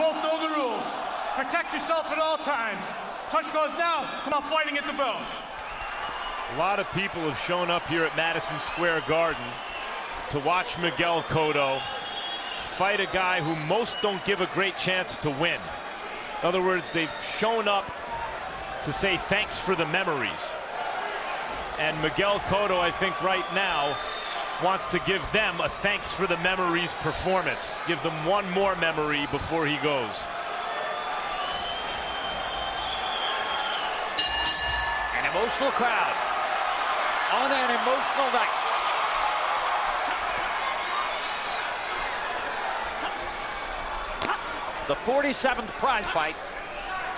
both know the rules. Protect yourself at all times. Touch goes now. Come on, fighting at the bell. A lot of people have shown up here at Madison Square Garden to watch Miguel Cotto fight a guy who most don't give a great chance to win. In other words, they've shown up to say thanks for the memories. And Miguel Cotto, I think right now, wants to give them a thanks for the memories performance. Give them one more memory before he goes. An emotional crowd on an emotional night. The 47th prize fight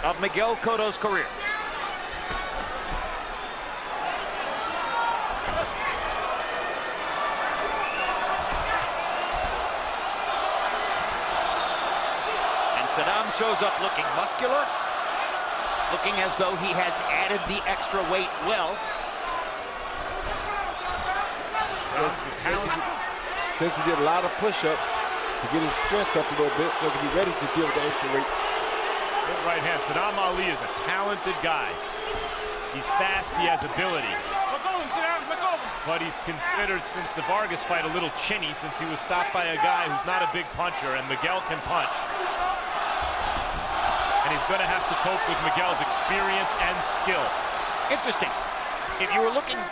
of Miguel Cotto's career. Saddam shows up looking muscular, looking as though he has added the extra weight well. Since he did a lot of push-ups to get his strength up a little bit so he can be ready to deal with the extra weight. Good right hand. Saddam Ali is a talented guy. He's fast, he has ability. But he's considered, since the Vargas fight, a little chinny since he was stopped by a guy who's not a big puncher, and Miguel can punch. And he's going to have to cope with Miguel's experience and skill. Interesting. If you were looking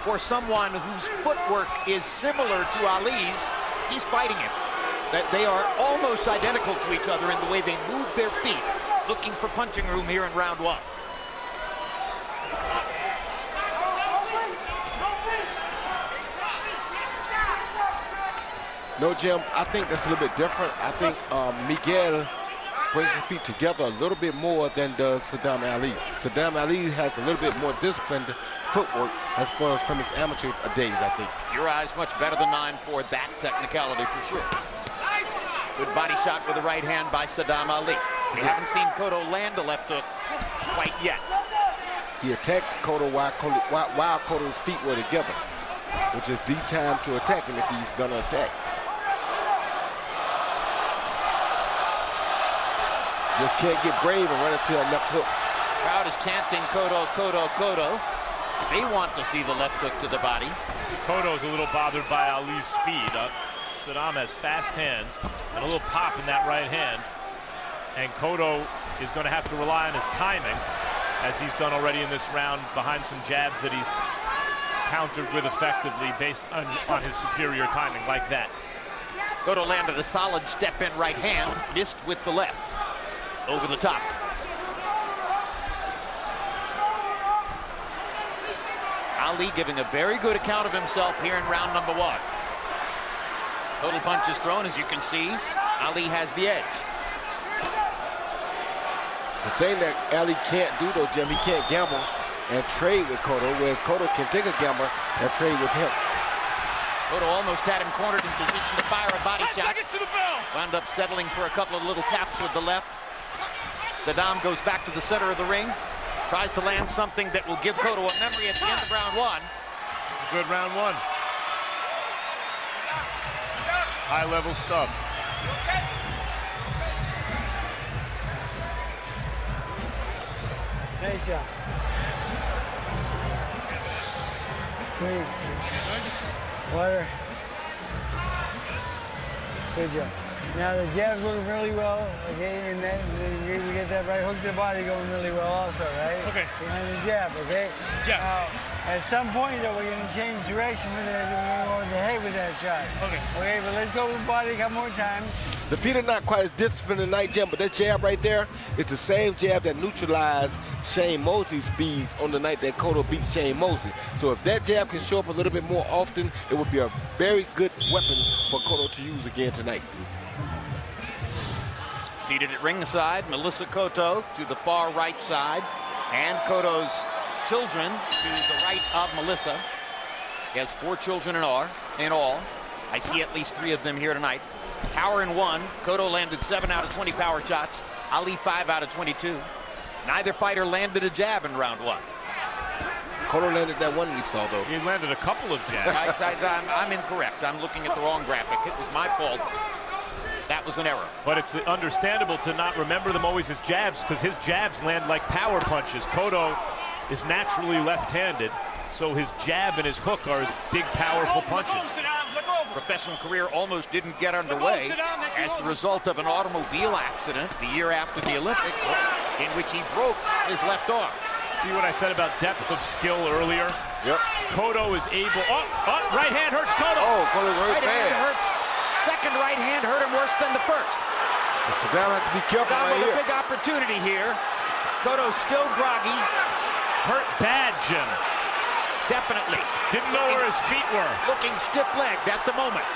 for someone whose footwork is similar to Ali's, he's fighting him. That they are almost identical to each other in the way they move their feet, looking for punching room here in round one. No, Jim, I think that's a little bit different. I think Miguel brings his feet together a little bit more than does Saddam Ali. Saddam Ali has a little bit more disciplined footwork as far as from his amateur days, I think. Your eyes much better than mine for that technicality for sure. Good body shot with the right hand by Saddam Ali. We haven't seen Cotto land a left hook quite yet. He attacked Cotto while Cotto's feet were together, which is the time to attack him if he's gonna attack. Just can't get brave and run into a left hook. Crowd is chanting Cotto, Cotto, Cotto. They want to see the left hook to the body. Cotto's a little bothered by Ali's speed. Saddam has fast hands and a little pop in that right hand. And Cotto is going to have to rely on his timing, as he's done already in this round, behind some jabs that he's countered with effectively based on his superior timing, like that. Cotto landed a solid step-in right hand, missed with the left. Over the top. Ali giving a very good account of himself here in round number one. Total punches thrown, as you can see. Ali has the edge. The thing that Ali can't do, though, Jim, he can't gamble and trade with Cotto, whereas Cotto can take a gamble and trade with him. Cotto almost had him cornered in position to fire a body shot. 10 seconds to the bell. Wound up settling for a couple of little taps with the left. Saddam goes back to the center of the ring, tries to land something that will give Cotto a memory at the end of round one. It's a good round one. High-level stuff. Nice job. Great. Water. Good job. Now the jab's working really well, okay, and then we get that right hook to the body going really well also, right? Okay. Behind the jab, okay? Yeah. Now, at some point, though, we're going to change direction with the head with that shot. Okay. Okay, but let's go with the body a couple more times. The feet are not quite as disciplined tonight, Jim, but that jab right there is the same jab that neutralized Shane Mosley's speed on the night that Cotto beat Shane Mosley. So if that jab can show up a little bit more often, it would be a very good weapon for Cotto to use again tonight. Seated at ringside, Melissa Cotto to the far right side, and Cotto's children to the right of Melissa. He has 4 children in all. I see at least 3 of them here tonight. Power in 1. Cotto landed 7 out of 20 power shots. Ali 5 out of 22. Neither fighter landed a jab in round 1. Cotto landed that one we saw, though. He landed a couple of jabs. I'm incorrect. I'm looking at the wrong graphic. It was my fault. That was an error. But it's understandable to not remember them always as jabs, because his jabs land like power punches. Cotto is naturally left-handed, so his jab and his hook are his big, powerful punches. Professional career almost didn't get underway as the result of an automobile accident the year after the Olympics, in which he broke his left arm. See what I said about depth of skill earlier? Yep. Cotto is able. Right hand hurts Cotto. Oh, Cotto hurts Right hand bad. hurts. Second right hand hurt him worse than the first. And Saddam has to be careful Saddam right with here. a big opportunity here. Cotto's still groggy. Hurt bad, Jim. Definitely. Didn't know where his feet were. Looking stiff-legged at the moment.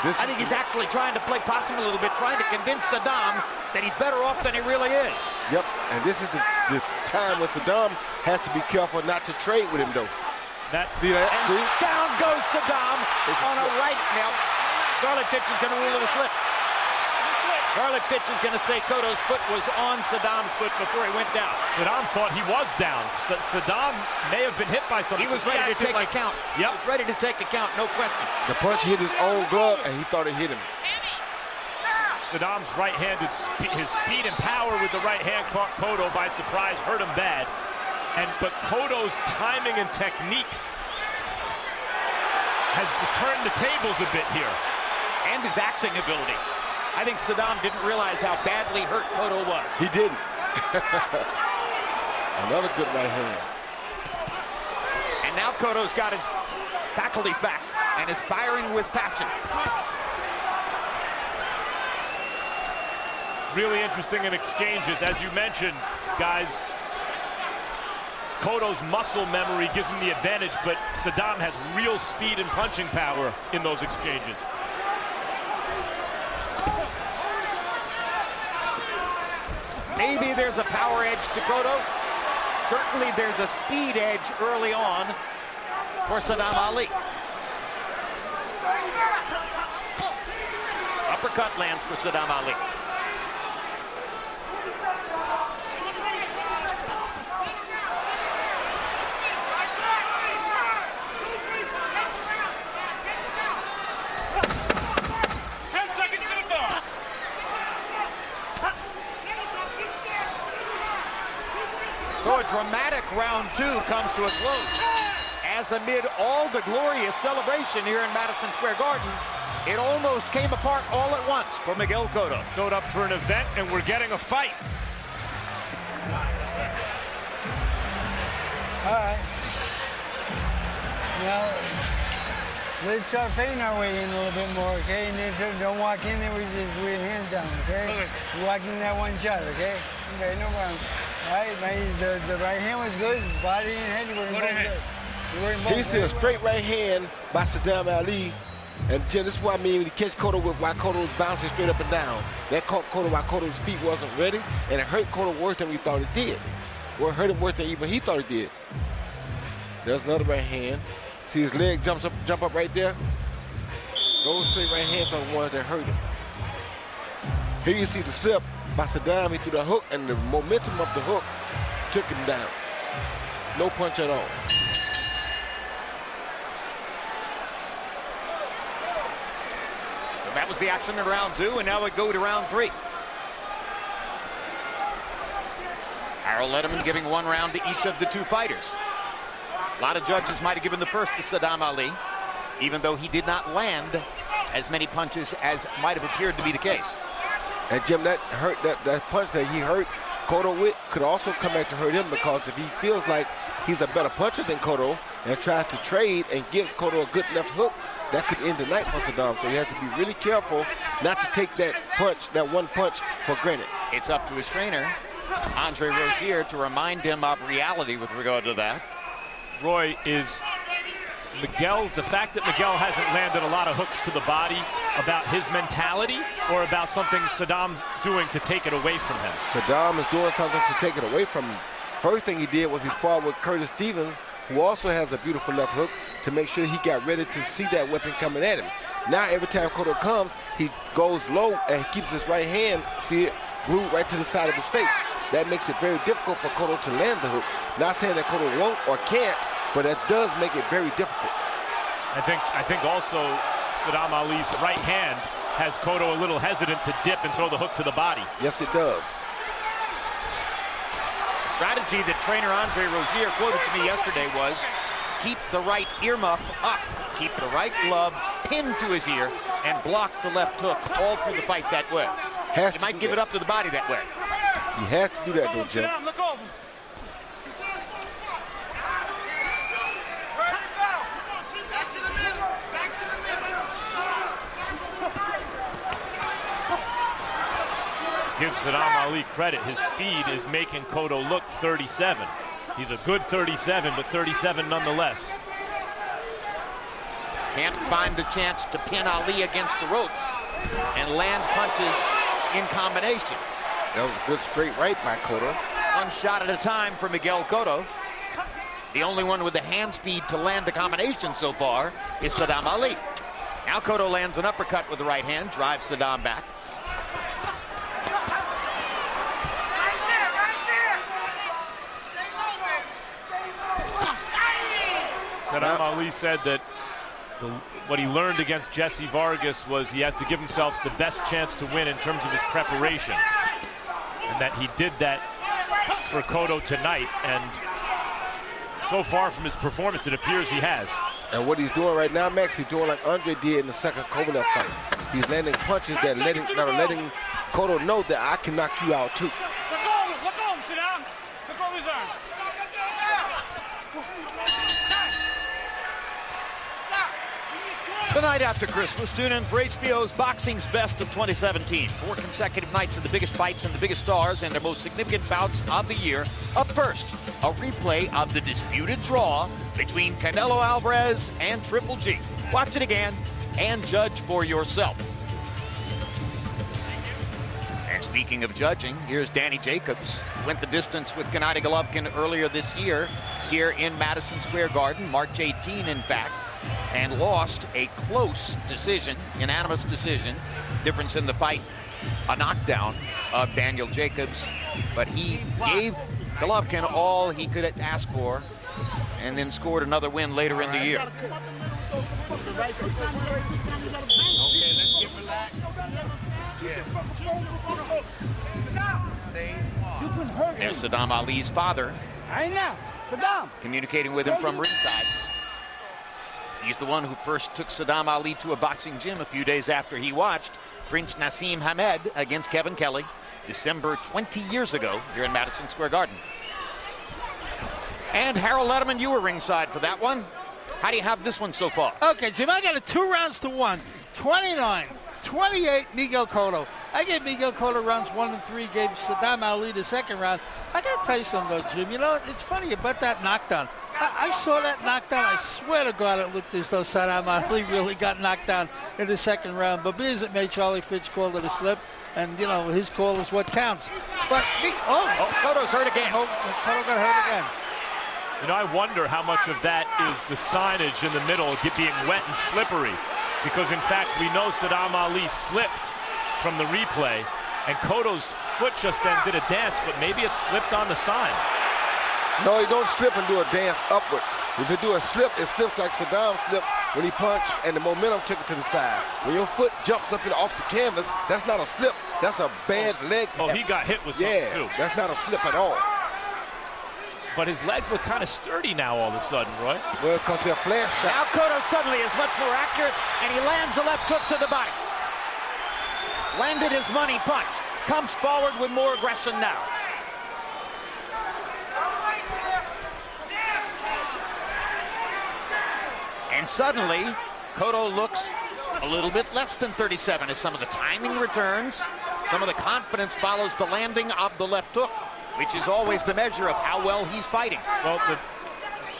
I think he's actually trying to play possum a little bit, trying to convince Saddam that he's better off than he really is. Yep, and this is the time when Saddam has to be careful not to trade with him, though. See that? And See? down goes Saddam on a right. Now, Scarlet Fitch is going to rule it a slip. Scarlet Fitch is going to say Cotto's foot was on Saddam's foot before he went down. Saddam thought he was down. Saddam may have been hit by something. He was ready to take a count. Yep. He was ready to take a count, no question. The punch hit his own glove, and he thought it hit him. Saddam's right-handed, his speed and power with the right hand caught Cotto by surprise, hurt him bad. But Cotto's timing and technique has turned the tables a bit here. And his acting ability. I think Saddam didn't realize how badly hurt Cotto was. He didn't. Another good right hand. And now Cotto's got his faculties back and is firing with passion. Really interesting in exchanges. As you mentioned, guys, Cotto's muscle memory gives him the advantage, but Saddam has real speed and punching power in those exchanges. Maybe there's a power edge to Cotto. Certainly there's a speed edge early on for Saddam Ali. Uppercut lands for Saddam Ali. So a dramatic round two comes to a close. As amid all the glorious celebration here in Madison Square Garden, it almost came apart all at once for Miguel Cotto. Showed up for an event, and we're getting a fight. All right. Now, let's start fading our way in a little bit more, okay? And then don't walk in there with hands down, okay? You walk in that one shot, okay? Okay, no problem. All right, the right hand was good. Body and head were both good. He see a straight right hand by Saddam Ali. And Jim, this is what I mean when you catch Cotto while Cotto was bouncing straight up and down. That caught Cotto while Cotto's feet wasn't ready, and it hurt Cotto worse than we thought it did. Well, it hurt him worse than even he thought it did. There's another right hand. See his leg jump up right there? Those straight right hands are the ones that hurt him. Here you see the slip by Saddam. He threw the hook, and the momentum of the hook took him down. No punch at all. So that was the action in round two, and now we go to round three. Harold Letterman giving one round to each of the two fighters. A lot of judges might have given the first to Saddam Ali, even though he did not land as many punches as might have appeared to be the case. And Jim, that hurt, that punch that he hurt Cotto with could also come back to hurt him, because if he feels like he's a better puncher than Cotto and tries to trade and gives Cotto a good left hook, that could end the night for Saddam. So he has to be really careful not to take that punch, that one punch, for granted. It's up to his trainer, Andre Rozier, to remind him of reality with regard to that. Roy, is the fact that Miguel hasn't landed a lot of hooks to the body about his mentality, or about something Saddam's doing to take it away from him? Saddam is doing something to take it away from him. First thing he did was he sparred with Curtis Stevens, who also has a beautiful left hook, to make sure he got ready to see that weapon coming at him. Now every time Cotto comes, he goes low and keeps his right hand, see it, glued right to the side of his face. That makes it very difficult for Cotto to land the hook. Not saying that Cotto won't or can't, but that does make it very difficult. I think also Saddam Ali's right hand has Cotto a little hesitant to dip and throw the hook to the body. Yes, it does. Strategy that trainer Andre Rozier quoted to me yesterday was, keep the right earmuff up, keep the right glove pinned to his ear, and block the left hook all through the fight that way. He might give it up to the body that way. He has to do that, though, Jim. Look over. Give Saddam Ali credit. His speed is making Cotto look 37. He's a good 37, but 37 nonetheless. Can't find the chance to pin Ali against the ropes and land punches in combination. That was a good straight right by Cotto. One shot at a time for Miguel Cotto. The only one with the hand speed to land the combination so far is Saddam Ali. Now Cotto lands an uppercut with the right hand, drives Saddam back. Saddam Ali said that what he learned against Jesse Vargas was he has to give himself the best chance to win in terms of his preparation. And that he did that for Cotto tonight. And so far from his performance, it appears he has. And what he's doing right now, Max, he's doing like Andre did in the second Kovalev fight. He's landing punches that are letting Cotto know that I can knock you out too. Look over, sit down. Look over his arms. The night after Christmas, tune in for HBO's Boxing's Best of 2017. 4 consecutive nights of the biggest fights and the biggest stars and their most significant bouts of the year. Up first, a replay of the disputed draw between Canelo Alvarez and Triple G. Watch it again and judge for yourself. And speaking of judging, here's Danny Jacobs. Went the distance with Gennady Golovkin earlier this year here in Madison Square Garden, March 18 in fact, and lost a close decision, unanimous decision. Difference in the fight, a knockdown of Daniel Jacobs, but he gave Golovkin all he could ask for and then scored another win later in the year. Okay, let's get relaxed. Stay smart. There's Saddam Ali's father. I know. Saddam. Communicating with him from ringside. He's the one who first took Saddam Ali to a boxing gym a few days after he watched Prince Nassim Hamed against Kevin Kelly December 20 years ago here in Madison Square Garden. And Harold Letterman, you were ringside for that one. How do you have this one so far? Okay, Jim, I got a 2-1. 29-28 Miguel Cotto. I gave Miguel Cotto rounds 1 and 3, gave Saddam Ali the second round. I got to tell you something, though, Jim. You know, it's funny about that knockdown. I saw that knockdown. I swear to God it looked as though Saddam Ali really got knocked down in the second round. But being it made Charlie Fitch called it a slip, and, you know, his call is what counts. But, Cotto's hurt again. Cotto got hurt again. You know, I wonder how much of that is the signage in the middle being wet and slippery. Because, in fact, we know Saddam Ali slipped from the replay, and Cotto's foot just then did a dance, but maybe it slipped on the sign. No, he don't slip and do a dance upward. If you do a slip, it slips like Saddam slipped when he punched, and the momentum took it to the side. When your foot jumps up and off the canvas, that's not a slip. That's a bad leg. Oh, he got hit with something, too. That's not a slip at all. But his legs look kind of sturdy now all of a sudden, Roy. Well, because they're flash shots. Now Cotto suddenly is much more accurate, and he lands a left hook to the body. Landed his money punch. Comes forward with more aggression now. And suddenly, Cotto looks a little bit less than 37 as some of the timing returns. Some of the confidence follows the landing of the left hook, which is always the measure of how well he's fighting. Well,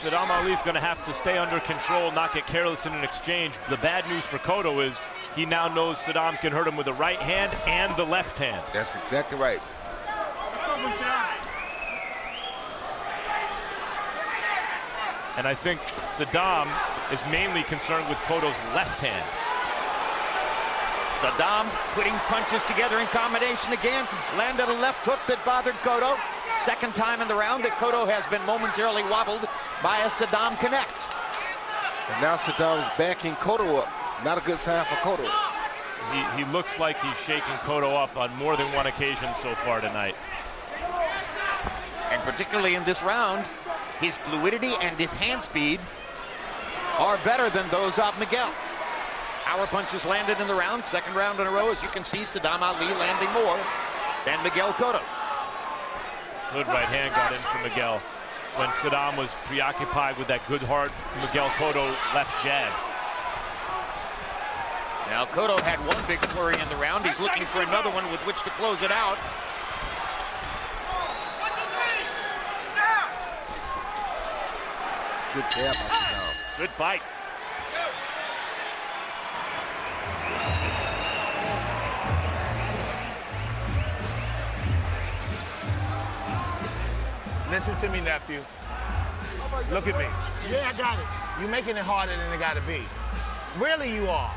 Saddam Ali's going to have to stay under control, not get careless in an exchange. The bad news for Cotto is he now knows Saddam can hurt him with the right hand and the left hand. That's exactly right. And I think Saddam is mainly concerned with Cotto's left hand. Saddam putting punches together in combination again. Landed a left hook that bothered Cotto. Second time in the round that Cotto has been momentarily wobbled by a Saddam connect. And now Saddam's backing Cotto up. Not a good sign for Cotto. He looks like he's shaking Cotto up on more than one occasion so far tonight. And particularly in this round, his fluidity and his hand speed are better than those of Miguel. Power punches landed in the round, second round in a row. As you can see, Saddam Ali landing more than Miguel Cotto. Good right hand got in for Miguel when Saddam was preoccupied with that good hard Miguel Cotto left jab. Now Cotto had one big flurry in the round. He's looking for another one with which to close it out. Good jab by Saddam. Good fight. Listen to me, nephew. Look at me. Yeah, I got it. You're making it harder than it gotta be. Really, you are.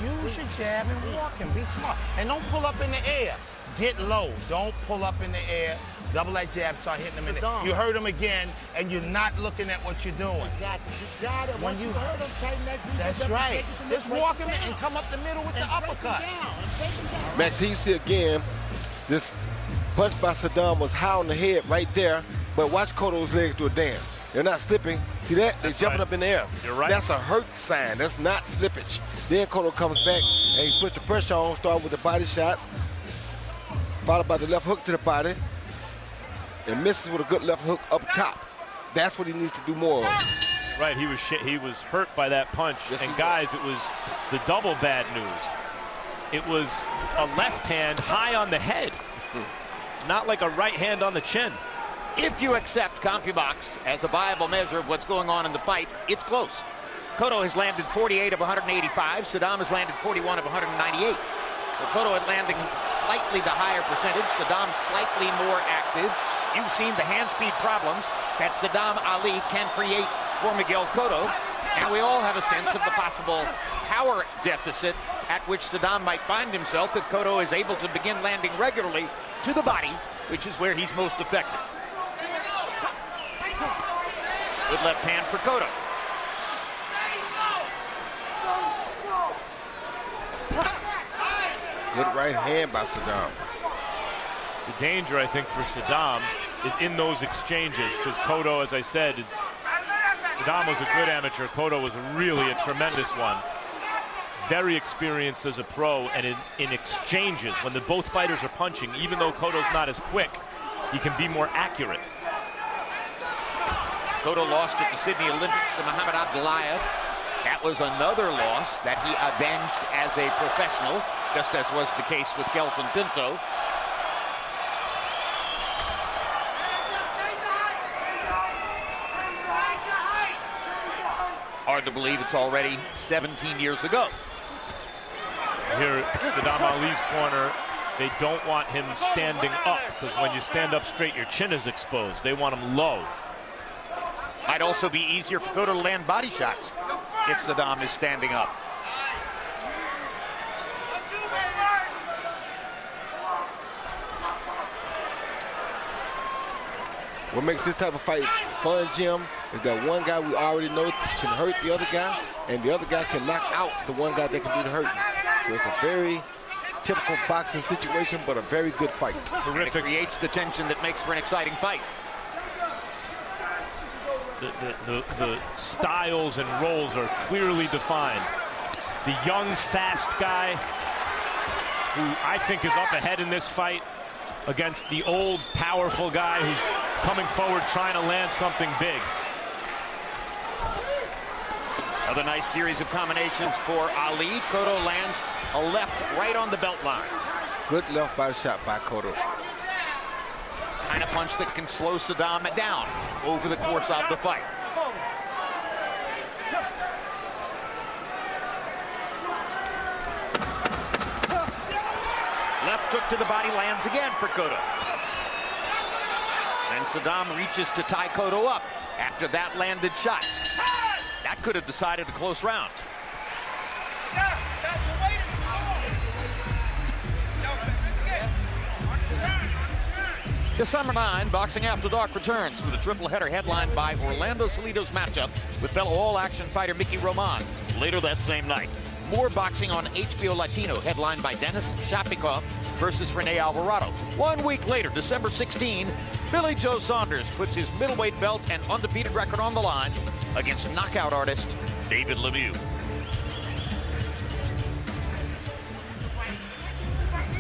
Use your jab and walk and be smart. And don't pull up in the air. Get low. Don't pull up in the air. Double that jab, start hitting him in the air. You hurt him again, and you're not looking at what you're doing. Exactly. You got it. Once you hurt him, tighten that defense That's up, right. take it to Just break walk him him in down. and come up the middle with the uppercut. Break him down. Max, he see again, this punch by Saddam was high on the head right there, but watch Cotto's legs do a dance. They're not slipping. See that? They're jumping up in the air. You're right. That's a hurt sign. That's not slippage. Then Cotto comes back and he puts the pressure on, start with the body shots, followed by the left hook to the body, and misses with a good left hook up top. That's what he needs to do more of. Right, he was hurt by that punch. Yes, and he guys, it was the double bad news. It was a left hand high on the head, not like a right hand on the chin. If you accept CompuBox as a viable measure of what's going on in the fight, it's close. Cotto has landed 48 of 185. Saddam has landed 41 of 198. So Cotto is landing slightly the higher percentage. Saddam slightly more active. You've seen the hand speed problems that Saddam Ali can create for Miguel Cotto. And we all have a sense of the possible power deficit at which Saddam might find himself if Cotto is able to begin landing regularly to the body, which is where he's most effective. Good left hand for Cotto. Good right hand by Saddam. The danger, I think, for Saddam is in those exchanges, because Cotto, as I said, Saddam was a good amateur. Cotto was really a tremendous one. Very experienced as a pro, and in exchanges, when both fighters are punching, even though Cotto's not as quick, he can be more accurate. Cotto lost at the Sydney Olympics to Muhammad Abdullayev. That was another loss that he avenged as a professional, just as was the case with Gelson Pinto. Hard to believe it's already 17 years ago. Here, Saddam Ali's corner, they don't want him standing up, because when you stand up straight, your chin is exposed. They want him low. Might also be easier for Cotto to land body shots if Saddam is standing up. What makes this type of fight fun, Jim, is that one guy we already know can hurt the other guy, and the other guy can knock out the one guy that can do the hurting. So it's a very typical boxing situation, but a very good fight. Terrific. It creates the tension that makes for an exciting fight. The styles and roles are clearly defined. The young, fast guy, who I think is up ahead in this fight, against the old, powerful guy who's coming forward trying to land something big. Another nice series of combinations for Ali. Cotto lands a left right on the belt line. Good left body shot by Cotto. Kind of punch that can slow Saddam down over the course of the fight. Left hook to the body lands again for Cotto. And Saddam reaches to tie Cotto up after that landed shot. That could have decided a close round. December 9, Boxing After Dark returns with a triple header headlined by Orlando Salido's matchup with fellow all-action fighter Mickey Roman later that same night. more boxing on HBO Latino, headlined by Dennis Shapikov versus Rene Alvarado. 1 week later, December 16, Billy Joe Saunders puts his middleweight belt and undefeated record on the line against knockout artist David Lemieux.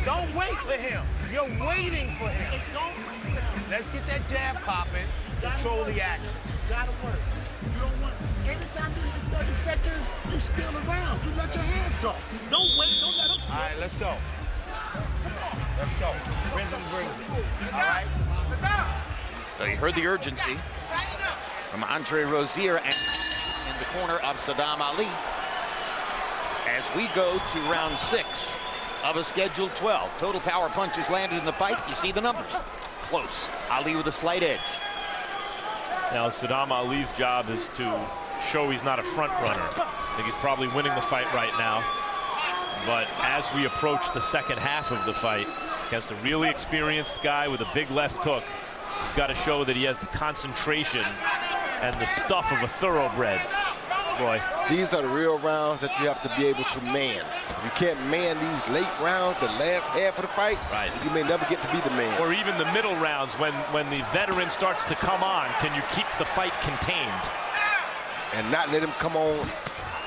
Don't wait for him. You're waiting for him. Let's get that jab popping. Control the action. Gotta work. You don't want, anytime you hit 30 seconds, you still around. You let your hands go. Don't wait. Don't let them. All right, let's go. Let's go. Rhythm brings it. All right. So you heard the urgency from Andre Rozier and in the corner of Saddam Ali. As we go to round 6 of a scheduled 12. Total power punches landed in the fight. You see the numbers. Close. Ali with a slight edge. Now Saddam Ali's job is to show he's not a front runner. I think he's probably winning the fight right now. But as we approach the second half of the fight, against a really experienced guy with a big left hook, he's got to show that he has the concentration and the stuff of a thoroughbred. Roy. These are the real rounds that you have to be able to man. If you can't man these late rounds, the last half of the fight, right, you may never get to be the man. Or even the middle rounds when the veteran starts to come on, can you keep the fight contained? And not let him come on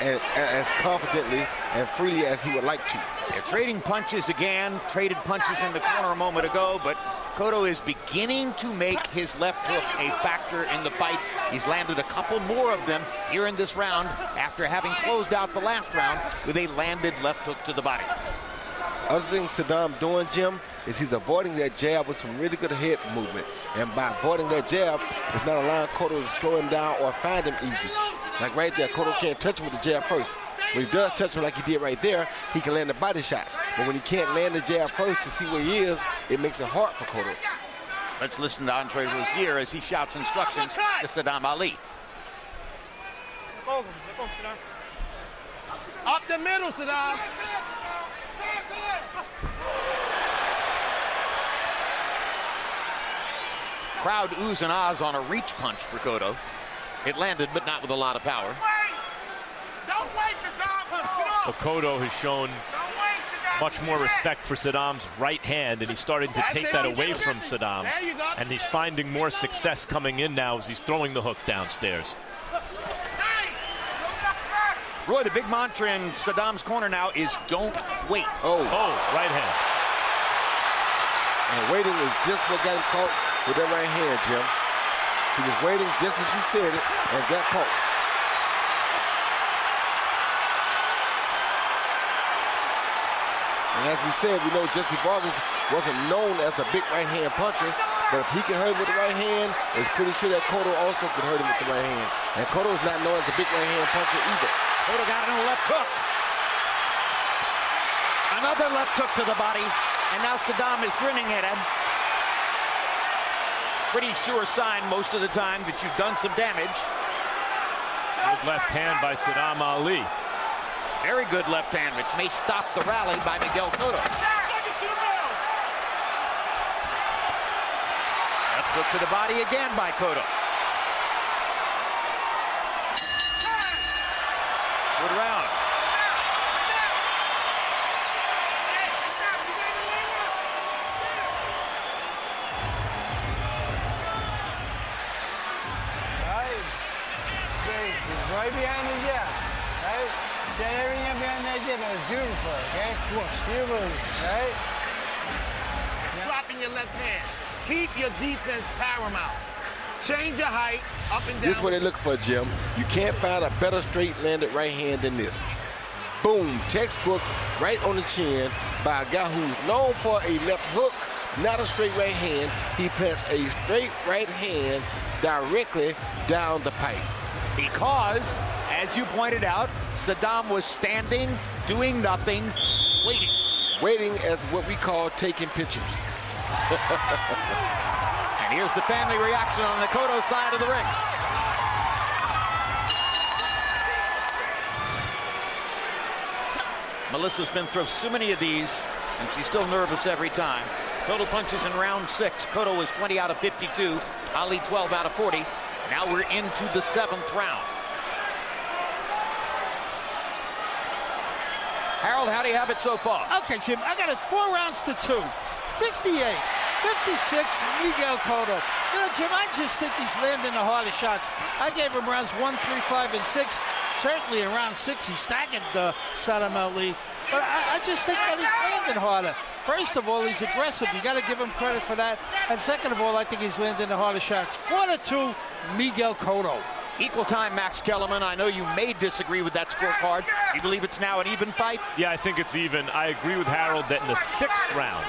as confidently and freely as he would like to. They're trading punches again, traded punches in the corner a moment ago, but Cotto is beginning to make his left hook a factor in the fight. He's landed a couple more of them here in this round after having closed out the last round with a landed left hook to the body. Other thing Saddam doing, Jim, is he's avoiding that jab with some really good head movement. And by avoiding that jab, it's not allowing Cotto to slow him down or find him easy. Like right there, Cotto can't touch him with the jab first. When he does touch him like he did right there, he can land the body shots. But when he can't land the jab first to see where he is, it makes it hard for Cotto. Let's listen to Andre Rozier as he shouts instructions to Saddam Ali. Up the middle, Saddam. Crowd oohs and ahs on a reach punch for Cotto. It landed, but not with a lot of power. So Cotto has shown much more respect for Saddam's right hand, and he's starting to take that away from Saddam. And he's finding more success coming in now as he's throwing the hook downstairs. Roy, the big mantra in Saddam's corner now is don't wait. Oh, right hand. And waiting is just what got him caught with that right hand, Jim. He was waiting just as you said it and got caught. And as we said, we know Jesse Vargas wasn't known as a big right-hand puncher, but if he can hurt him with the right hand, it's pretty sure that Cotto also could hurt him with the right hand. And Cotto's not known as a big right-hand puncher either. Cotto got in a left hook. Another left hook to the body, and now Saddam is grinning at him. Pretty sure sign most of the time that you've done some damage. Good left hand by Saddam Ali. Very good left hand, which may stop the rally by Miguel Cotto. Left hook to the body again by Cotto. Good round. Right behind the jab, right? Set everything up behind that jab. It was beautiful, okay? Beautiful, right? Dropping your left hand. Keep your defense paramount. Change your height up and down. This is what they're looking for, Jim. You can't find a better straight-landed right hand than this. Boom, textbook right on the chin by a guy who's known for a left hook, not a straight right hand. He plants a straight right hand directly down the pipe. Because, as you pointed out, Saddam was standing, doing nothing, waiting. Waiting as what we call taking pictures. And here's the family reaction on the Cotto side of the ring. Melissa's been through so many of these, and she's still nervous every time. Total punches in round 6. Cotto was 20 out of 52. Ali 12 out of 40. Now we're into the 7th round. Harold, how do you have it so far? Okay, Jim, I got it 4 rounds to 2. 58, 56, Miguel Cotto. You know, Jim, I just think he's landing the hardest shots. I gave him rounds 1, 3, 5, and 6. Certainly in round 6, he staggered Saddam Ali. But I just think that he's landing harder. First of all, he's aggressive. You got to give him credit for that. And second of all, I think he's landing the hardest shots. 4-2, Miguel Cotto. Equal time, Max Kellerman. I know you may disagree with that scorecard. You believe it's now an even fight? Yeah, I think it's even. I agree with Harold that in the 6th round,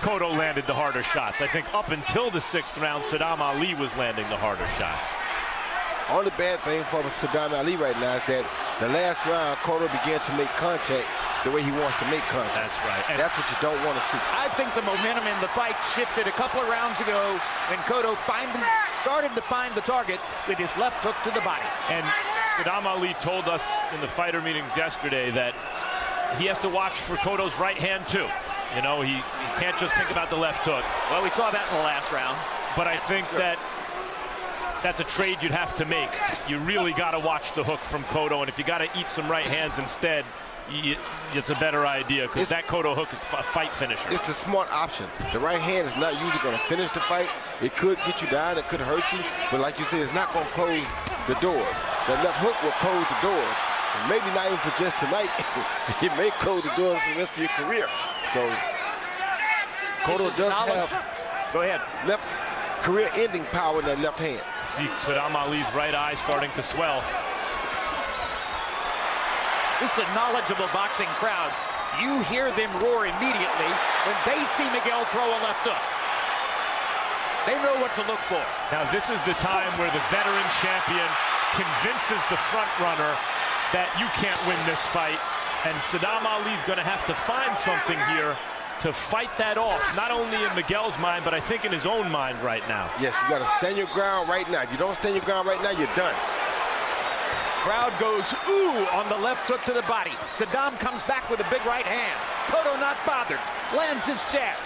Cotto landed the harder shots. I think up until the 6th round, Saddam Ali was landing the harder shots. Only bad thing for Saddam Ali right now is that the last round, Cotto began to make contact the way he wants to make contact. That's right. And that's what you don't want to see. I think the momentum in the fight shifted a couple of rounds ago when Cotto started to find the target with his left hook to the body. And Saddam Ali told us in the fighter meetings yesterday that he has to watch for Cotto's right hand too. You know, he can't just think about the left hook. Well, we saw that in the last round. But I think that's a trade you'd have to make. You really got to watch the hook from Cotto, and if you got to eat some right hands instead, it's a better idea, because that Cotto hook is a fight finisher. It's a smart option. The right hand is not usually going to finish the fight. It could get you down, it could hurt you, but like you said, it's not going to close the doors. The left hook will close the doors. And maybe not even for just tonight. It may close the doors for the rest of your career. So Cotto does have Go ahead. left career-ending power in that left hand. See Saddam Ali's right eye starting to swell. This is a knowledgeable boxing crowd. You hear them roar immediately when they see Miguel throw a left hook. They know what to look for. Now this is the time where the veteran champion convinces the front runner that you can't win this fight. And Saddam Ali's going to have to find something here to fight that off, not only in Miguel's mind, but I think in his own mind right now. Yes, you got to stand your ground right now. If you don't stand your ground right now, you're done. Crowd goes, ooh, on the left hook to the body. Saddam comes back with a big right hand. Cotto not bothered. Lands his jab.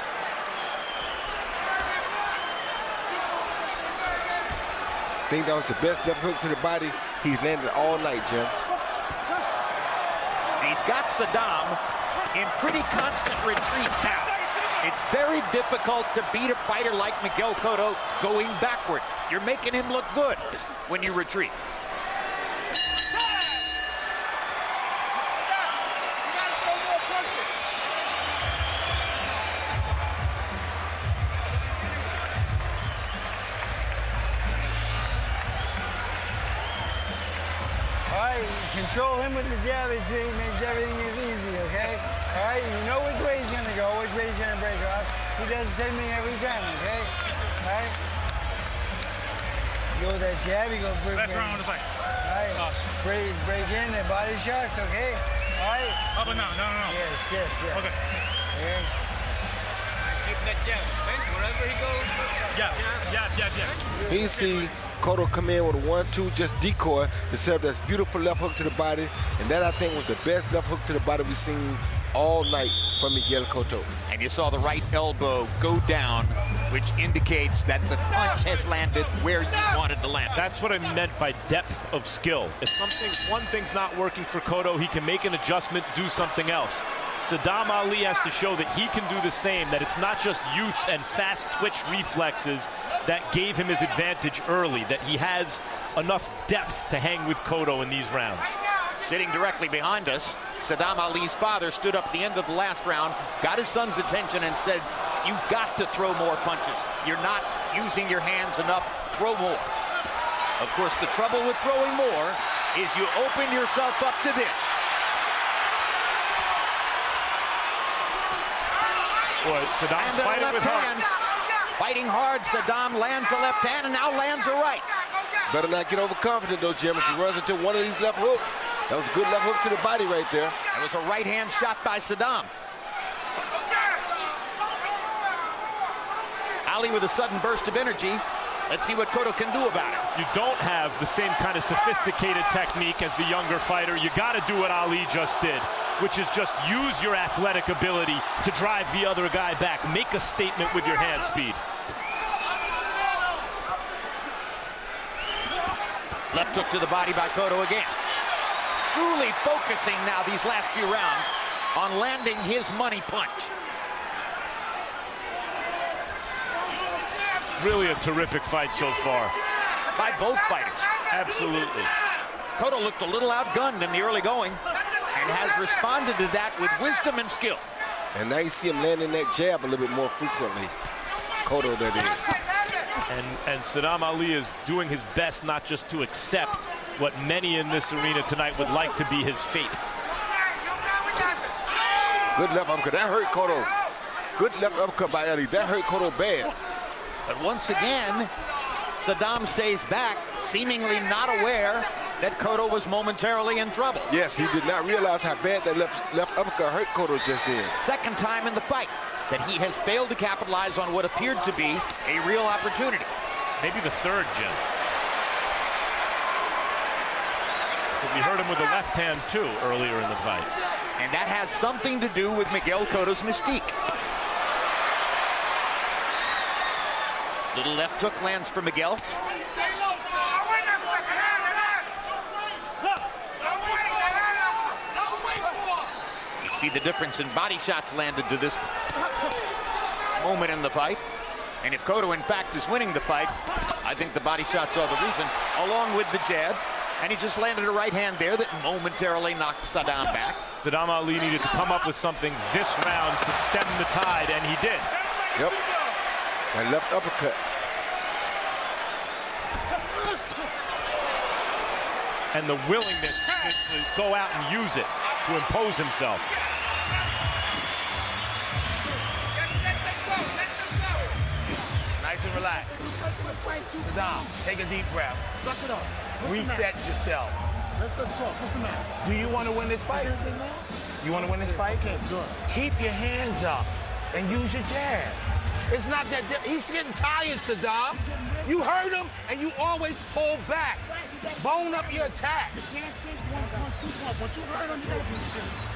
I think that was the best left hook to the body he's landed all night, Jim. He's got Saddam in pretty constant retreat now. It's very difficult to beat a fighter like Miguel Cotto going backward. You're making him look good when you retreat. Control him with the jab, it makes everything easy, okay? All right, you know which way he's gonna go, which way he's gonna break off. He does the same thing every time, okay? All right? You go with that jab, you go break. Best round of the fight. All right, break in the body shots, okay? All right? Up and down, no. Yes. Okay. Okay. Keep that jab, okay? Wherever he goes. Yeah. He see Cotto come in with a 1-2, just decoy to set up this beautiful left hook to the body, and that I think was the best left hook to the body we've seen all night from Miguel Cotto. And you saw the right elbow go down, which indicates that the punch has landed where you wanted to land. That's what I meant by depth of skill. If one thing's not working for Cotto, he can make an adjustment, do something else. Saddam Ali has to show that he can do the same, that it's not just youth and fast twitch reflexes that gave him his advantage early, that he has enough depth to hang with Cotto in these rounds. Sitting directly behind us, Saddam Ali's father stood up at the end of the last round, got his son's attention and said, you've got to throw more punches. You're not using your hands enough, throw more. Of course, the trouble with throwing more is you open yourself up to this. Boy, Saddam's fighting with heart. Fighting hard, Saddam lands the left hand and now lands the right. Better not get overconfident though, Jim. If he runs into one of these left hooks, that was a good left hook to the body right there. It was a right hand shot by Saddam. Ali with a sudden burst of energy. Let's see what Cotto can do about it. You don't have the same kind of sophisticated technique as the younger fighter. You got to do what Ali just did, which is just use your athletic ability to drive the other guy back. Make a statement with your hand speed. Left hook to the body by Cotto again. Truly focusing now these last few rounds on landing his money punch. Really a terrific fight so far. By both fighters. Absolutely. Cotto looked a little outgunned in the early going and has responded to that with wisdom and skill. And now you see him landing that jab a little bit more frequently. Cotto, that is. And Saddam Ali is doing his best not just to accept what many in this arena tonight would like to be his fate. Good left uppercut. That hurt Cotto. Good left uppercut by Ali. That hurt Cotto bad. But once again, Saddam stays back, seemingly not aware that Cotto was momentarily in trouble. Yes, he did not realize how bad that left uppercut hurt Cotto just then. Second time in the fight that he has failed to capitalize on what appeared to be a real opportunity. Maybe the third, Jim. Because we heard him with the left hand, too, earlier in the fight. And that has something to do with Miguel Cotto's mystique. Little left hook lands for Miguel. You see the difference in body shots landed to this moment in the fight. And if Cotto, in fact, is winning the fight, I think the body shots are the reason, along with the jab. And he just landed a right hand there that momentarily knocked Saddam back. Saddam Ali needed to come up with something this round to stem the tide, and he did. Yep. And left uppercut. And the willingness to go out and use it to impose himself. Nice and relaxed. Saddam, take a deep breath. Suck it up. Reset yourself. Let's talk. What's the matter? Do you want to win this fight? You want to win this fight? Okay, good. Keep your hands up and use your jab. It's not that he's getting tired, Saddam. You heard him, and you always pull back. Bone up your attack. You can't think 1 point, 2 point, but you heard him told you.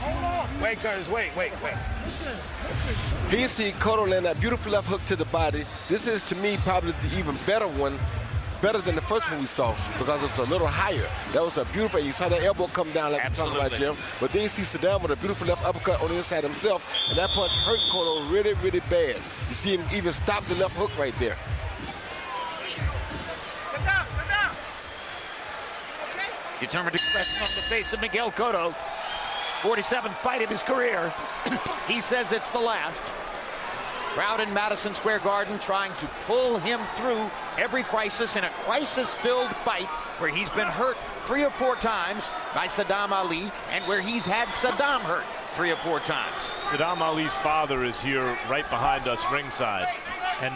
Hold on. Wait, Curtis, wait. Listen. Here you see Cotto land that beautiful left hook to the body. This is, to me, probably the even better one. Better than the first one we saw because it was a little higher. That was a beautiful, you saw that elbow come down like you're talking about, Jim. But then you see Saddam with a beautiful left uppercut on the inside himself, and that punch hurt Cotto really, really bad. You see him even stop the left hook right there. Saddam. Okay? Determined expression on the face of Miguel Cotto. 47th fight of his career. He says it's the last. Crowd in Madison Square Garden trying to pull him through every crisis in a crisis-filled fight where he's been hurt 3 or 4 times by Saddam Ali and where he's had Saddam hurt 3 or 4 times. Saddam Ali's father is here right behind us ringside. And,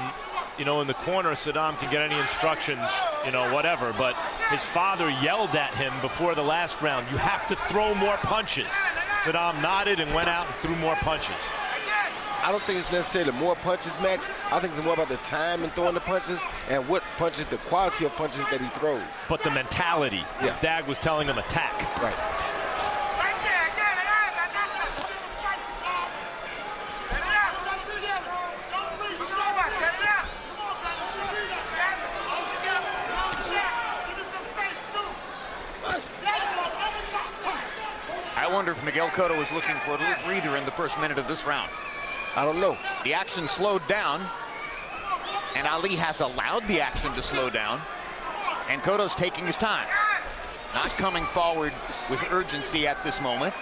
you know, in the corner, Saddam can get any instructions, you know, whatever. But his father yelled at him before the last round, you have to throw more punches. Saddam nodded and went out and threw more punches. I don't think it's necessarily more punches, Max. I think it's more about the time in throwing the punches and what punches, the quality of punches that he throws. But the mentality, his dad was telling him attack. Right. I wonder if Miguel Cotto was looking for a little breather in the first minute of this round. I don't know. The action slowed down, and Ali has allowed the action to slow down, and Cotto's taking his time. Not coming forward with urgency at this moment.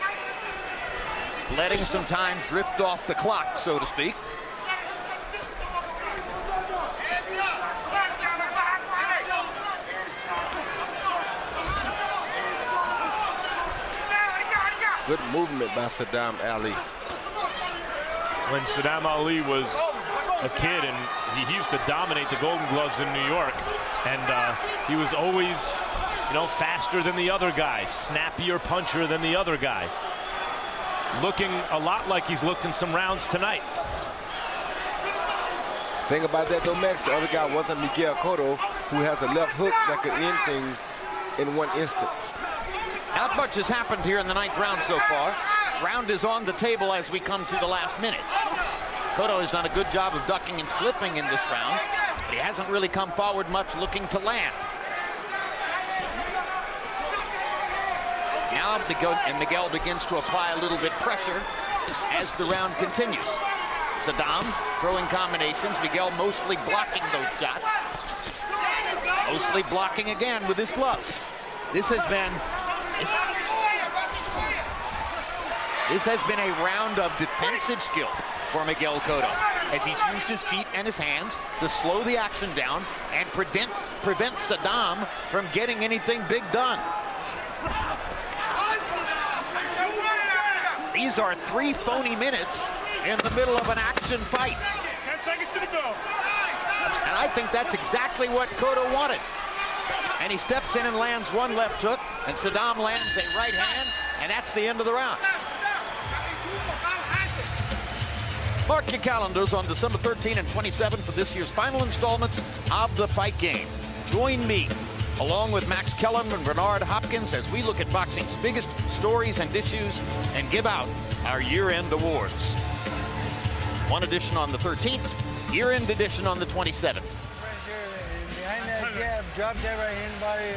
Letting some time drift off the clock, so to speak. Good movement by Saddam Ali. When Saddam Ali was a kid, and he used to dominate the Golden Gloves in New York, and he was always, you know, faster than the other guy, snappier puncher than the other guy. Looking a lot like he's looked in some rounds tonight. Thing about that though, Max, the other guy wasn't Miguel Cotto, who has a left hook that could end things in one instance. Not much has happened here in the 9th round so far. Round is on the table as we come to the last minute. Cotto has done a good job of ducking and slipping in this round, but he hasn't really come forward much looking to land. Now Miguel begins to apply a little bit pressure as the round continues. Saddam throwing combinations. Miguel mostly blocking those shots. Mostly blocking again with his gloves. This has been a round of defensive skill for Miguel Cotto, as he's used his feet and his hands to slow the action down and prevent Saddam from getting anything big done. These are 3 phony minutes in the middle of an action fight. 10 seconds to the go. And I think that's exactly what Cotto wanted. And he steps in and lands one left hook, and Saddam lands a right hand, and that's the end of the round. Mark your calendars on December 13 and 27 for this year's final installments of The Fight Game. Join me, along with Max Kellerman and Bernard Hopkins, as we look at boxing's biggest stories and issues and give out our year-end awards. One edition on the 13th, year-end edition on the 27th. Behind that jab, drop that right hand body.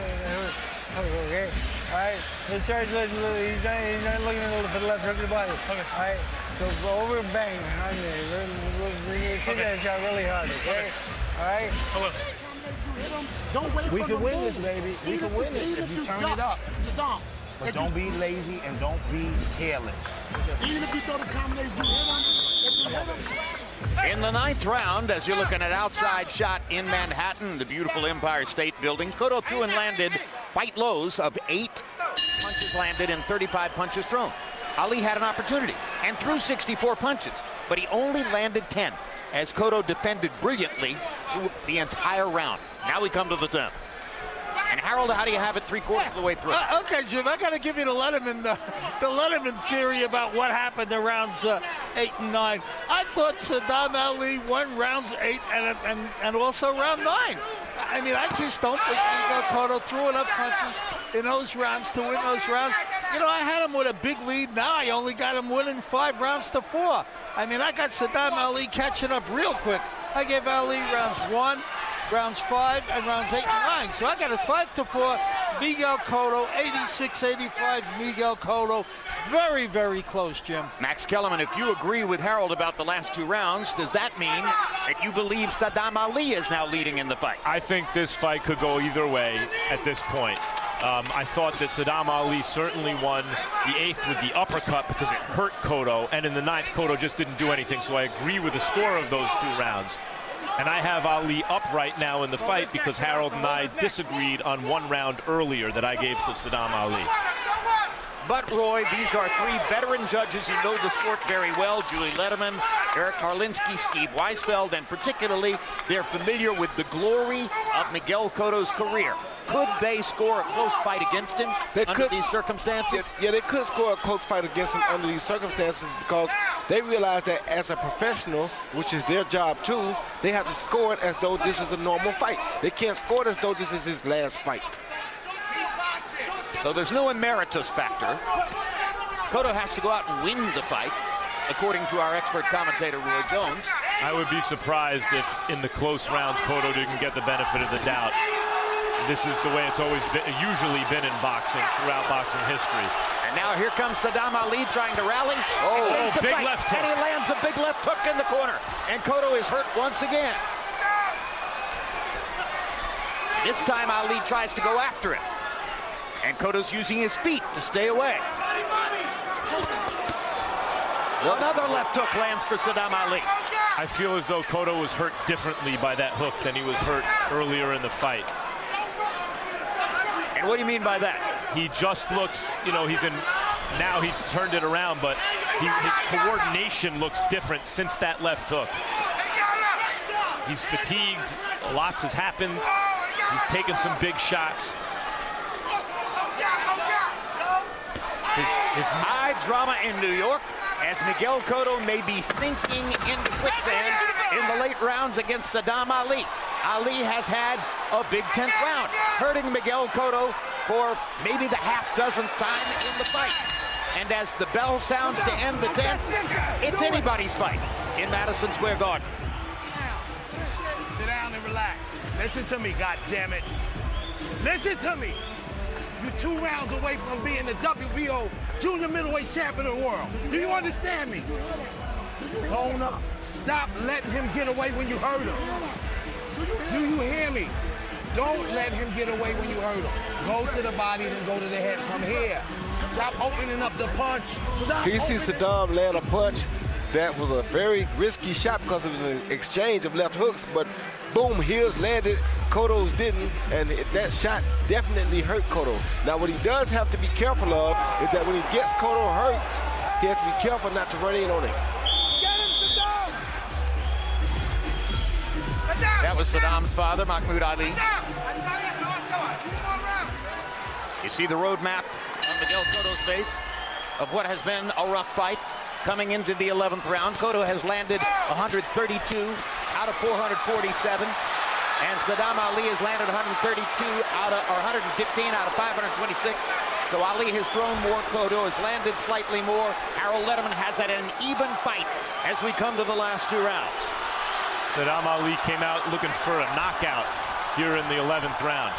Okay. All right. Let's start. He's not looking for the left hook of the body. Okay. All right. Go over and bang on there. Hit that shot really hard. Okay. All right. Don't wait We for can the win move. this, baby. We can win this if you turn it up. Saddam. But don't be lazy and don't be careless. Even if you throw the combination, you hit him. If you hit him, In the 9th round, as you're looking at outside shot in Manhattan, the beautiful Empire State Building, Cotto threw and landed fight lows of 8 punches landed and 35 punches thrown. Ali had an opportunity and threw 64 punches, but he only landed 10, as Cotto defended brilliantly through the entire round. Now we come to the 10th. And Harold, how do you have it 3/4 of the way through? Okay, Jim, I got to give you the Letterman theory about what happened in rounds 8 and 9. I thought Saddam Ali won rounds 8 and also round 9. I mean, I just don't think Miguel Cotto threw enough punches in those rounds to win those rounds. You know, I had him with a big lead. Now I only got him winning 5 rounds to 4. I mean, I got Saddam Ali catching up real quick. I gave Ali rounds 1, rounds 5, and rounds 8 and 9. So I got a 5-4. Miguel Cotto, 86-85. Miguel Cotto, very, very close, Jim. Max Kellerman, if you agree with Harold about the last 2 rounds, does that mean that you believe Saddam Ali is now leading in the fight? I think this fight could go either way at this point. I thought that Saddam Ali certainly won the 8th with the uppercut because it hurt Cotto, and in the 9th, Cotto just didn't do anything, so I agree with the score of those 2 rounds. And I have Ali up right now in the fight because Harold and I disagreed on 1 round earlier that I gave to Saddam Ali. But, Roy, these are 3 veteran judges who know the sport very well. Julie Letterman, Eric Karlinski, Steve Weisfeld, and particularly they're familiar with the glory of Miguel Cotto's career. Could they score a close fight against him under these circumstances? Yeah, they could score a close fight against him under these circumstances because they realize that as a professional, which is their job too, they have to score it as though this is a normal fight. They can't score it as though this is his last fight. So there's no emeritus factor. Cotto has to go out and win the fight, according to our expert commentator, Roy Jones. I would be surprised if in the close rounds Cotto didn't get the benefit of the doubt. This is the way it's usually been in boxing, throughout boxing history. And now here comes Saddam Ali trying to rally. Oh, big left hook. And he lands a big left hook in the corner. And Cotto is hurt once again. This time Ali tries to go after it. And Cotto's using his feet to stay away. Another left hook lands for Saddam Ali. I feel as though Cotto was hurt differently by that hook than he was hurt earlier in the fight. And what do you mean by that? He just looks, you know, now he turned it around, but his coordination looks different since that left hook. He's fatigued, lots has happened, he's taken some big shots. His high drama in New York, as Miguel Cotto may be sinking into quicksand in the late rounds against Saddam Ali. Ali has had a big 10th round, hurting Miguel Cotto for maybe the half-dozenth time in the fight. And as the bell sounds to end the 10th, it's anybody's fight in Madison Square Garden. Sit down and relax. Listen to me, goddammit. Listen to me. You're 2 rounds away from being the WBO junior middleweight champion of the world. Do you understand me? Tone up. Stop letting him get away when you hurt him. Do you hear me? Don't let him get away when you hurt him. Go to the body, then go to the head from here. Stop opening up the punch. Stop. You see Saddam land a punch that was a very risky shot because it was an exchange of left hooks, but boom, his landed, Cotto's didn't, and that shot definitely hurt Cotto. Now, what he does have to be careful of is that when he gets Cotto hurt, he has to be careful not to run in on him. That was Saddam's father, Mahmoud Ali. You see the roadmap on Miguel Cotto's face of what has been a rough fight coming into the 11th round. Cotto has landed 132 out of 447, and Saddam Ali has landed 115 out of 526. So Ali has thrown more, Cotto has landed slightly more. Harold Letterman has had an even fight as we come to the last two rounds. Saddam Ali came out looking for a knockout here in the 11th round.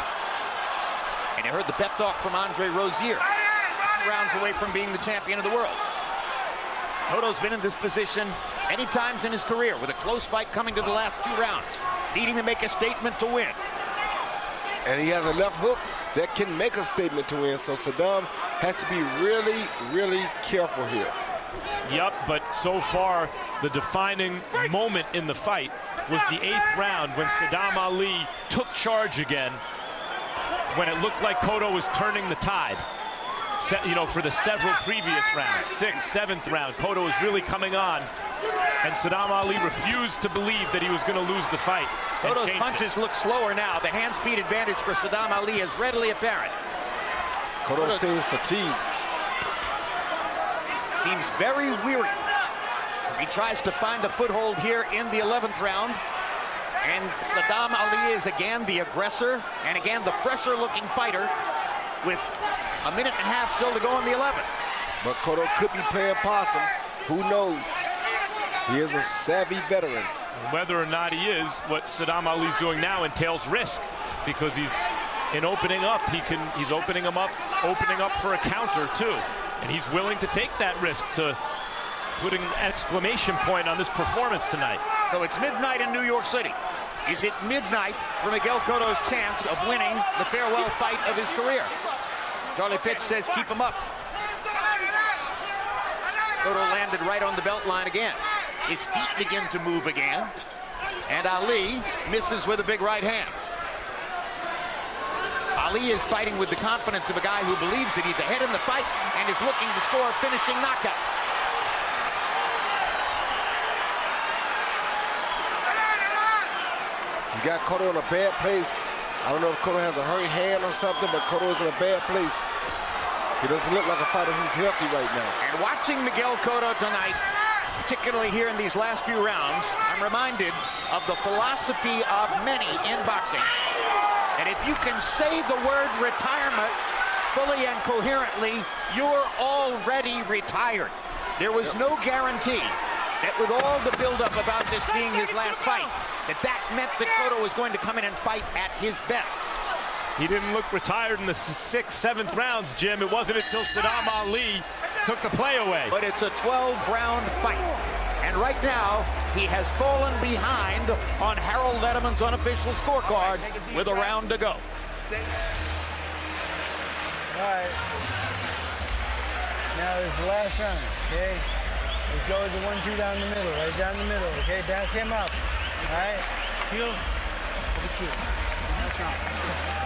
And you heard the pep talk from Andre Rozier. 2 rounds away from being the champion of the world. Cotto's been in this position many times in his career with a close fight coming to the last 2 rounds, needing to make a statement to win. And he has a left hook that can make a statement to win, so Saddam has to be really, really careful here. Yep, but so far, the defining moment in the fight was the 8th round when Saddam Ali took charge again, when it looked like Cotto was turning the tide. For the several previous rounds, 6th, 7th round, Cotto was really coming on, and Saddam Ali refused to believe that he was going to lose the fight. Cotto's punches look slower now. The hand speed advantage for Saddam Ali is readily apparent. Cotto seems fatigued. Seems very weary. He tries to find a foothold here in the 11th round. And Saddam Ali is again the aggressor and again the fresher looking fighter with a minute and a half still to go in the 11th. But Cotto could be playing possum. Who knows? He is a savvy veteran. Whether or not he is, what Saddam Ali's doing now entails risk, because he's opening up for a counter too. And he's willing to take that risk to put an exclamation point on this performance tonight. So it's midnight in New York City. Is it midnight for Miguel Cotto's chance of winning the farewell fight of his career? Charlie Pitts says keep him up. Cotto landed right on the belt line again. His feet begin to move again. And Ali misses with a big right hand. Ali is fighting with the confidence of a guy who believes that he's ahead in the fight and is looking to score a finishing knockout. He's got Cotto in a bad place. I don't know if Cotto has a hurt hand or something, but Cotto is in a bad place. He doesn't look like a fighter who's healthy right now. And watching Miguel Cotto tonight, particularly here in these last few rounds, I'm reminded of the philosophy of many in boxing. And if you can say the word retirement fully and coherently, you're already retired. There was no guarantee that with all the buildup about this being his last fight, that meant that Cotto was going to come in and fight at his best. He didn't look retired in the 6th, 7th rounds, Jim. It wasn't until Saddam Ali took the play away. But it's a 12-round fight. And right now, he has fallen behind on Harold Letterman's unofficial scorecard with a round to go. All right. Now this is the last round, okay? Let's go with the 1-2 down the middle, right down the middle, okay? Back him up, all right? Kill. All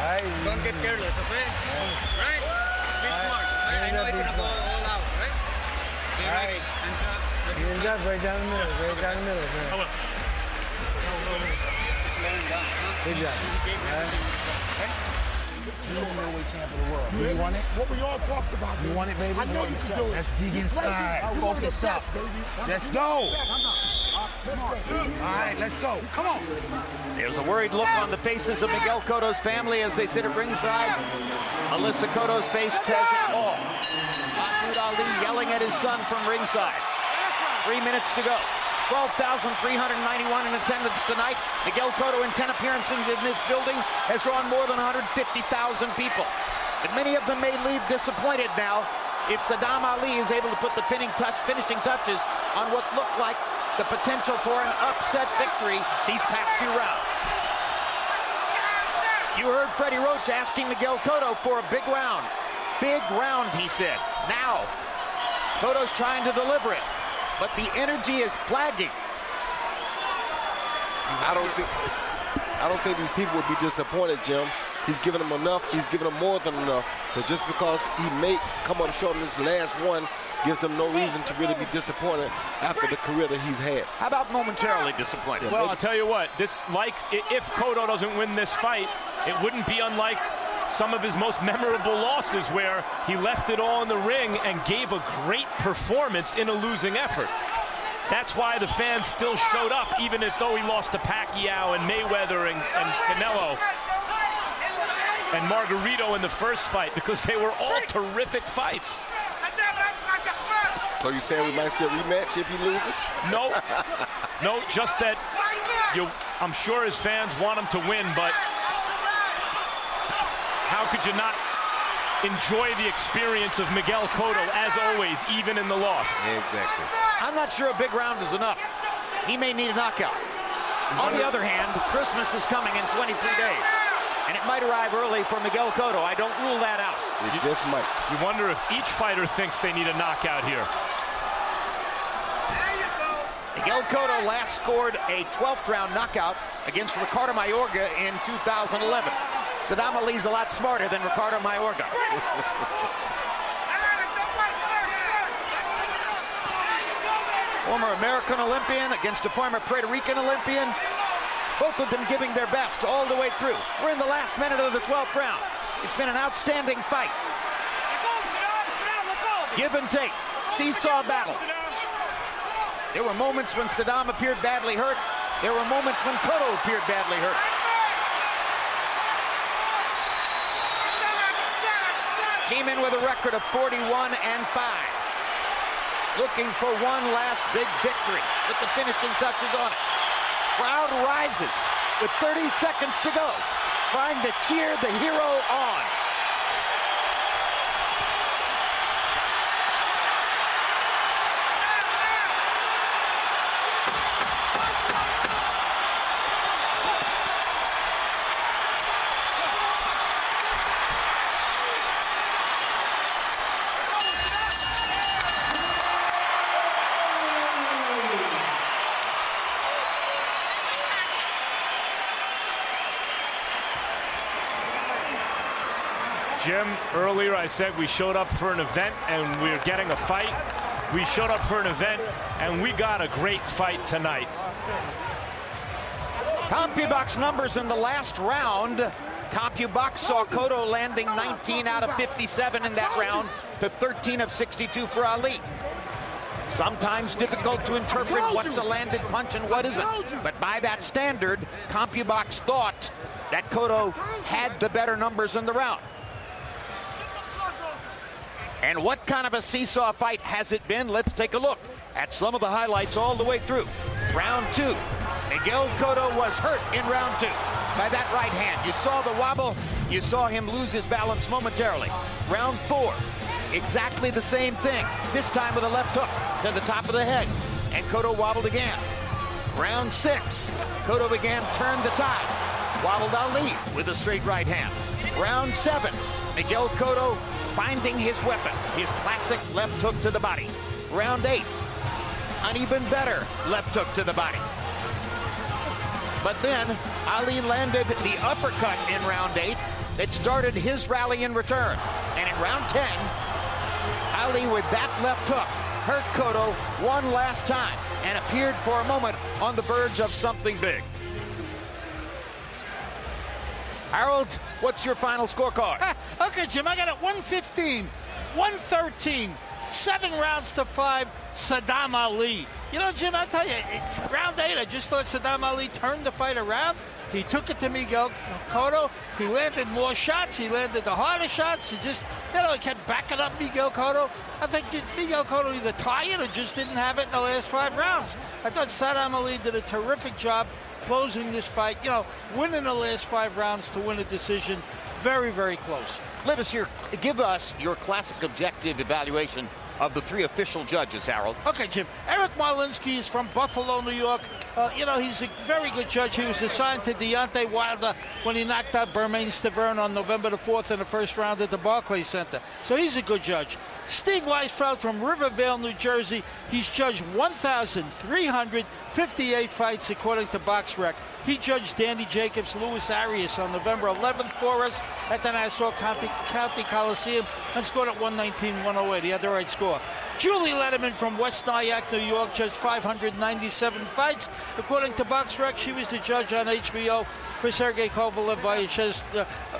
right. Don't get careless, okay? Yeah. Right? Be smart. Right? I know it's gonna go all out, right? Be ready. Hands up. Hands up, right down the middle, right down the middle. Right. Just let him down. Good job. All right. You're the middleweight champ of the world. You want it? What we all talked about. You want it, baby? I know you can do it. Let's dig inside. You want the Focus up. best, baby. Let's go. Let's go. All right, let's go. Come on. There's a worried look on the faces of Miguel Cotto's family as they sit at ringside. Melissa Cotto's face says it all. Mahmoud Ali yelling at his son from ringside. 3 minutes to go. 12,391 in attendance tonight. Miguel Cotto in 10 appearances in this building has drawn more than 150,000 people. But many of them may leave disappointed now if Saddam Ali is able to put the finishing touches on what looked like the potential for an upset victory these past few rounds. You heard Freddie Roach asking Miguel Cotto for a big round. Big round, he said. Now, Cotto's trying to deliver it, but the energy is flagging. I don't think these people would be disappointed, Jim. He's given them enough. He's given them more than enough. So just because he may come up short in this last one gives them no reason to really be disappointed after the career that he's had. How about momentarily disappointed? Well, I'll tell you what, if Cotto doesn't win this fight, it wouldn't be unlike some of his most memorable losses where he left it all in the ring and gave a great performance in a losing effort. That's why the fans still showed up, even if though he lost to Pacquiao and Mayweather and Canelo and Margarito in the first fight, because they were all terrific fights. So you saying we might see a rematch if he loses? No, no, just that I'm sure his fans want him to win, but how could you not enjoy the experience of Miguel Cotto, as always, even in the loss? Exactly. I'm not sure a big round is enough. He may need a knockout. On the other hand, Christmas is coming in 23 days, and it might arrive early for Miguel Cotto. I don't rule that out. It just might. You wonder if each fighter thinks they need a knockout here. Miguel Cotto last scored a 12th round knockout against Ricardo Mayorga in 2011. Saddam Ali's a lot smarter than Ricardo Mayorga. Former American Olympian against a former Puerto Rican Olympian. Both of them giving their best all the way through. We're in the last minute of the 12th round. It's been an outstanding fight. Give and take. Seesaw battle. There were moments when Saddam appeared badly hurt. There were moments when Cotto appeared badly hurt. Came in with a record of 41-5. Looking for one last big victory with the finishing touches on it. Crowd rises with 30 seconds to go, trying to cheer the hero on. Jim, earlier I said we showed up for an event and we're getting a fight. We showed up for an event and we got a great fight tonight. CompuBox numbers in the last round. CompuBox saw Cotto landing 19 out of 57 in that round to 13 of 62 for Ali. Sometimes difficult to interpret what's a landed punch and what isn't. But by that standard, CompuBox thought that Cotto had the better numbers in the round. And what kind of a seesaw fight has it been? Let's take a look at some of the highlights all the way through. Round 2, Miguel Cotto was hurt in round 2 by that right hand. You saw the wobble. You saw him lose his balance momentarily. Round 4, exactly the same thing. This time with a left hook to the top of the head. And Cotto wobbled again. Round 6, Cotto again turned the tide. Wobbled Ali with a straight right hand. Round 7, Miguel Cotto finding his weapon, his classic left hook to the body. Round 8, an even better left hook to the body. But then Ali landed the uppercut in round 8 that started his rally in return. And in round 10, Ali with that left hook hurt Cotto one last time and appeared for a moment on the verge of something big. Harold, what's your final scorecard? Okay, Jim, I got it 115, 113, 7 rounds to 5, Saddam Ali. You know, Jim, I'll tell you, round 8, I just thought Saddam Ali turned the fight around. He took it to Miguel Cotto. He landed more shots. He landed the harder shots. He just, he kept backing up Miguel Cotto. I think Miguel Cotto either tired or just didn't have it in the last 5 rounds. I thought Saddam Ali did a terrific job closing this fight, winning the last 5 rounds to win a decision. Very, very close. Give us your classic objective evaluation of the 3 official judges, Harold. Okay, Jim. Eric Marlinsky is from Buffalo, New York. He's a very good judge. He was assigned to Deontay Wilder when he knocked out Bermain Stavern on November the 4th in the first round at the Barclays Center. So he's a good judge. Steve Weisfeld from Rivervale, New Jersey. He's judged 1,358 fights according to BoxRec. He judged Danny Jacobs, Louis Arias on November 11th for us at the Nassau County Coliseum and scored at 119-108. He had the right score. Julie Letterman from West Nyack, New York, judged 597 fights. According to BoxRec, she was the judge on HBO for Sergey Kovalev vs.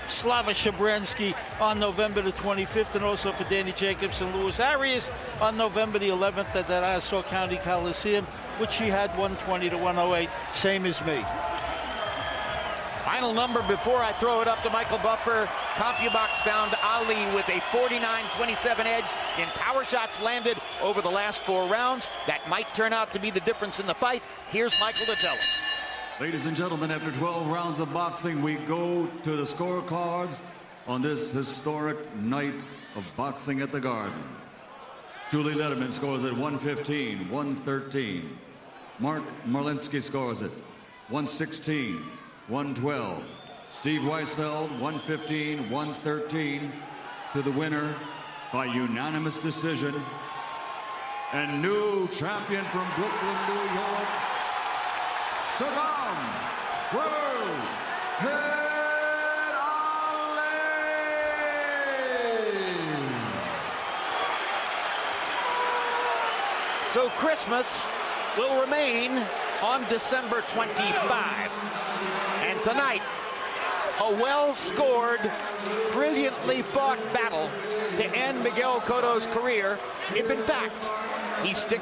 Slava Shabransky on November the 25th, and also for Danny Jacobs and Louis Arias on November the 11th at the Nassau County Coliseum, which she had 120-108, same as me. Final number before I throw it up to Michael Buffer. CompuBox found Ali with a 49-27 edge in power shots landed over the last 4 rounds. That might turn out to be the difference in the fight. Here's Michael to tell us. Ladies and gentlemen, after 12 rounds of boxing, we go to the scorecards on this historic night of boxing at the Garden. Julie Letterman scores at 115-113. Mark Marlinsky scores at 116-112. Steve Weisfeld, 115-113 to the winner by unanimous decision. And new champion from Brooklyn, New York, Saddam World Head Ali! So Christmas will remain on December 25. And tonight, a well-scored, brilliantly fought battle to end Miguel Cotto's career, if in fact he sticks